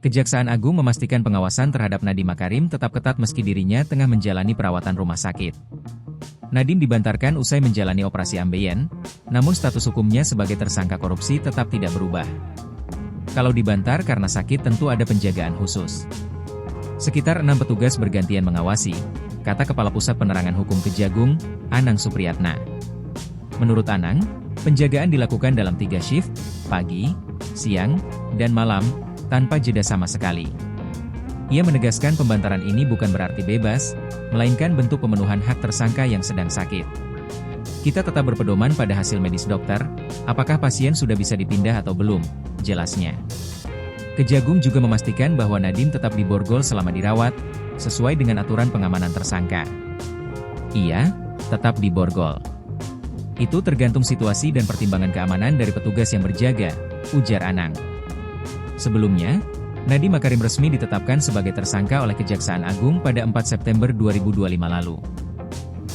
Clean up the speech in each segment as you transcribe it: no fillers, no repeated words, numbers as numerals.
Kejaksaan Agung memastikan pengawasan terhadap Nadiem Makarim tetap ketat meski dirinya tengah menjalani perawatan rumah sakit. Nadiem dibantarkan usai menjalani operasi ambeien, namun status hukumnya sebagai tersangka korupsi tetap tidak berubah. Kalau dibantar karena sakit tentu ada penjagaan khusus. Sekitar 6 petugas bergantian mengawasi, kata Kepala Pusat Penerangan Hukum Kejagung, Anang Supriyatna. Menurut Anang, penjagaan dilakukan dalam 3 shift, pagi, siang, dan malam, tanpa jeda sama sekali. Ia menegaskan pembantaran ini bukan berarti bebas, melainkan bentuk pemenuhan hak tersangka yang sedang sakit. Kita tetap berpedoman pada hasil medis dokter, apakah pasien sudah bisa dipindah atau belum, jelasnya. Kejagung juga memastikan bahwa Nadiem tetap diborgol selama dirawat, sesuai dengan aturan pengamanan tersangka. Ia tetap diborgol. Itu tergantung situasi dan pertimbangan keamanan dari petugas yang berjaga, ujar Anang. Sebelumnya, Nadiem Makarim resmi ditetapkan sebagai tersangka oleh Kejaksaan Agung pada 4 September 2025 lalu.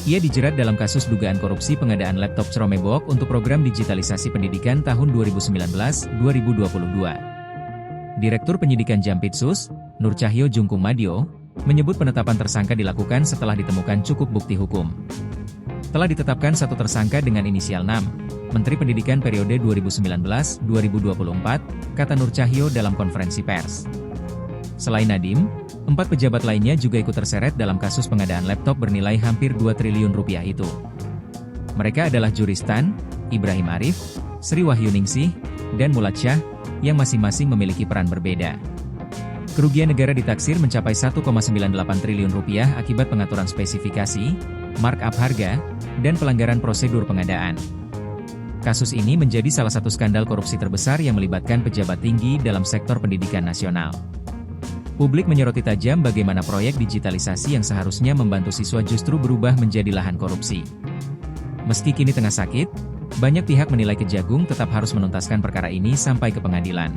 Ia dijerat dalam kasus dugaan korupsi pengadaan laptop Chromebook untuk program digitalisasi pendidikan tahun 2019-2022. Direktur Penyidikan Jampitsus, Nur Cahyo Jungkung Madyo, menyebut penetapan tersangka dilakukan setelah ditemukan cukup bukti hukum. Telah ditetapkan satu tersangka dengan inisial 6, Menteri Pendidikan periode 2019-2024, kata Nur Cahyo dalam konferensi pers. Selain Nadiem, 4 pejabat lainnya juga ikut terseret dalam kasus pengadaan laptop bernilai hampir 2 triliun rupiah itu. Mereka adalah Juristan, Ibrahim Arif, Sri Wahyuningsih, dan Mulad Syah, yang masing-masing memiliki peran berbeda. Kerugian negara ditaksir mencapai 1,98 triliun rupiah akibat pengaturan spesifikasi, markup harga, dan pelanggaran prosedur pengadaan. Kasus ini menjadi salah satu skandal korupsi terbesar yang melibatkan pejabat tinggi dalam sektor pendidikan nasional. Publik menyoroti tajam bagaimana proyek digitalisasi yang seharusnya membantu siswa justru berubah menjadi lahan korupsi. Meski kini tengah sakit, banyak pihak menilai Kejagung tetap harus menuntaskan perkara ini sampai ke pengadilan.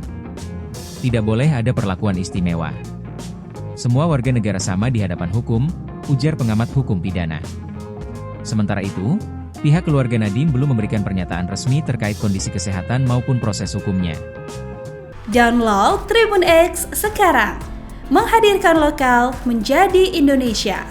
Tidak boleh ada perlakuan istimewa. Semua warga negara sama di hadapan hukum, ujar pengamat hukum pidana. Sementara itu, pihak keluarga Nadiem belum memberikan pernyataan resmi terkait kondisi kesehatan maupun proses hukumnya. Download Tribun X sekarang, menghadirkan lokal menjadi Indonesia.